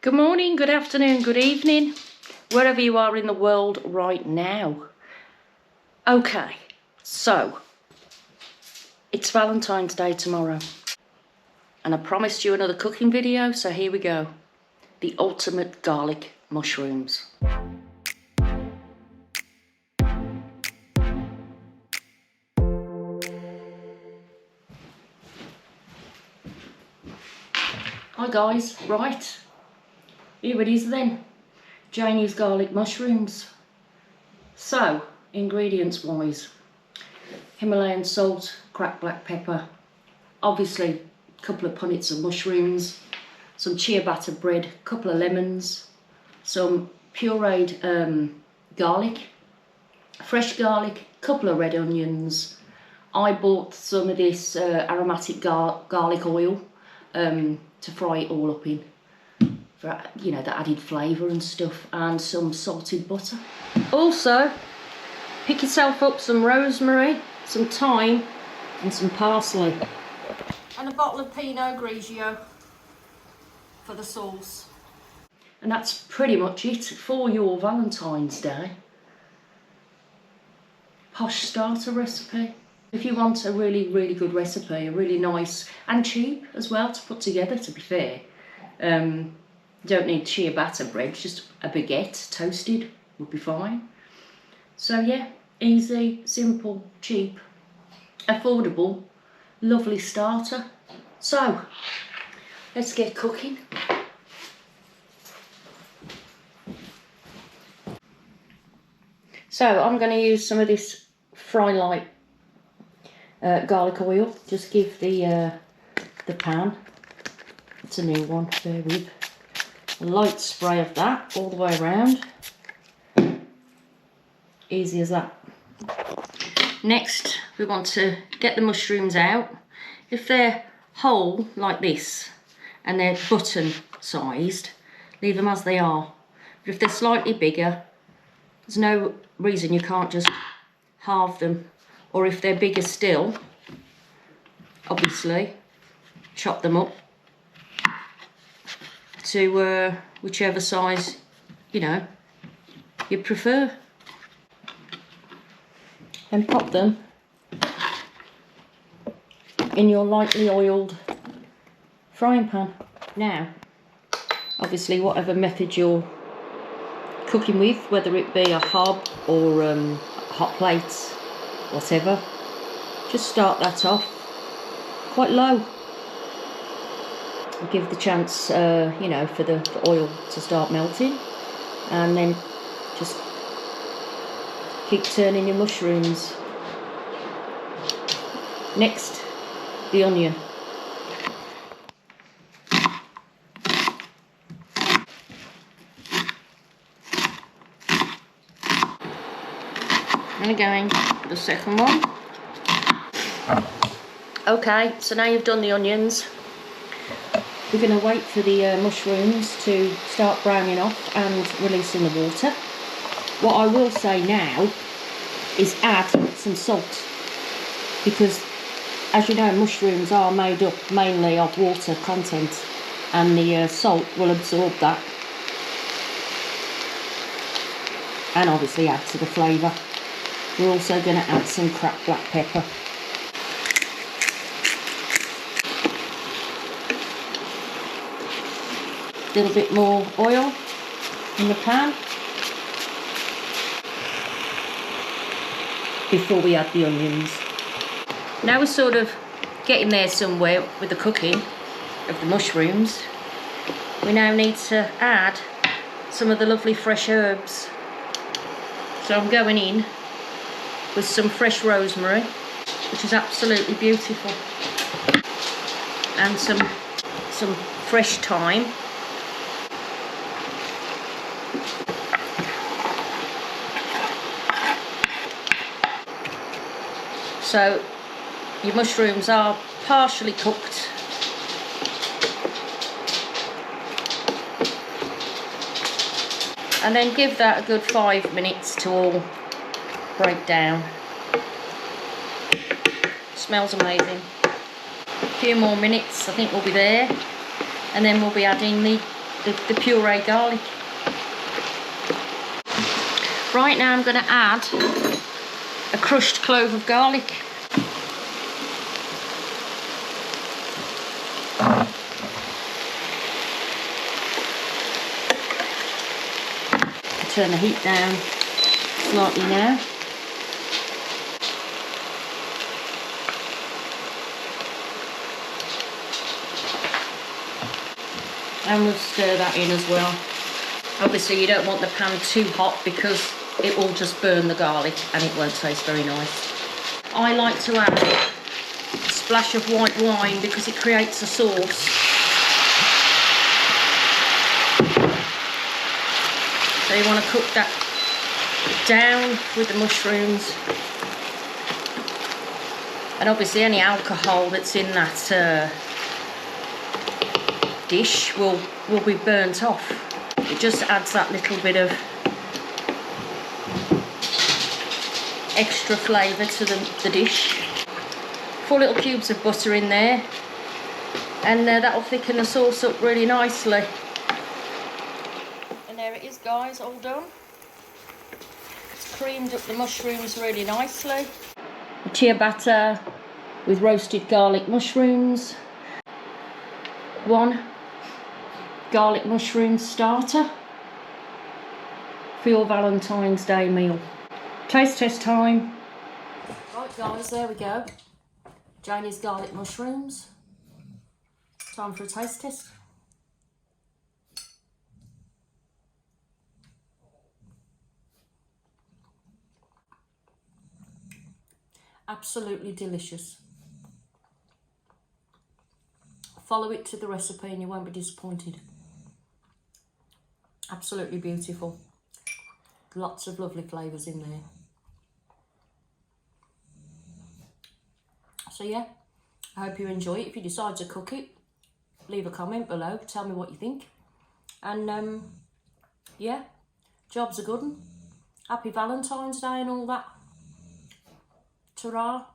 Good morning, good afternoon, good evening, wherever you are in the world right now. Okay, so it's Valentine's Day tomorrow, and I promised you another cooking video, so here we go. The ultimate garlic mushrooms. Hi guys, right, here it is then, Janie's garlic mushrooms. So, ingredients wise, Himalayan salt, cracked black pepper, obviously a couple of punnets of mushrooms, some ciabatta bread, a couple of lemons, some pureed garlic, fresh garlic, a couple of red onions. I bought some of this aromatic garlic oil to fry it all up in, for, you know, the added flavour and stuff, and some salted butter. Also, pick yourself up some rosemary, some thyme and some parsley. And a bottle of Pinot Grigio for the sauce. And that's pretty much it for your Valentine's Day Posh starter recipe. If you want a really, really good recipe, a really nice and cheap as well to put together, to be fair. You don't need ciabatta bread, just a baguette toasted would be fine. So yeah, easy, simple, cheap, affordable, lovely starter. So, let's get cooking. So I'm going to use some of this Fry Light garlic oil. Just give the pan, it's a new one, bear with, a light spray of that all the way around. Easy as that. Next, we want to get the mushrooms out. If they're whole like this and they're button sized, leave them as they are. But if they're slightly bigger, there's no reason you can't just halve them. Or if they're bigger still, obviously, chop them up to whichever size, you know, you prefer. And pop them in your lightly oiled frying pan. Now, obviously, whatever method you're cooking with, whether it be a hob or hot plates, whatever, just start that off quite low. Give the chance, you know, for the oil to start melting, and then just keep turning your mushrooms. Next, the onion. And again, the second one. Okay, so now you've done the onions, we're going to wait for the mushrooms to start browning off and releasing the water. What I will say now is add some salt, because as you know, mushrooms are made up mainly of water content, and the salt will absorb that and obviously add to the flavour. We're also going to add some cracked black pepper. A little bit more oil in the pan before we add the onions. Now we're sort of getting there somewhere with the cooking of the mushrooms. We now need to add some of the lovely fresh herbs. So I'm going in with some fresh rosemary, which is absolutely beautiful, and some fresh thyme. So your mushrooms are partially cooked. And then give that a good 5 minutes to all break down. Smells amazing. A few more minutes, I think we'll be there. And then we'll be adding the the puree garlic. Right, now I'm going to add a crushed clove of garlic. Turn the heat down slightly now. And we'll stir that in as well. Obviously you don't want the pan too hot because it will just burn the garlic and it won't taste very nice. I like to add a splash of white wine because it creates a sauce. So you want to cook that down with the mushrooms. And obviously any alcohol that's in that dish will be burnt off. It just adds that little bit of extra flavour to the dish. 4 little cubes of butter in there, and that'll thicken the sauce up really nicely. And there it is, guys, all done. It's creamed up the mushrooms really nicely. A ciabatta with roasted garlic mushrooms. 1 garlic mushroom starter for your Valentine's Day meal. Taste test time. Right, guys, there we go. Janie's garlic mushrooms. Time for a taste test. Absolutely delicious. Follow it to the recipe and you won't be disappointed. Absolutely beautiful. Lots of lovely flavours in there. So yeah, I hope you enjoy it. If you decide to cook it, leave a comment below. Tell me what you think. And yeah, job's a good one. Happy Valentine's Day and all that. Ta-ra.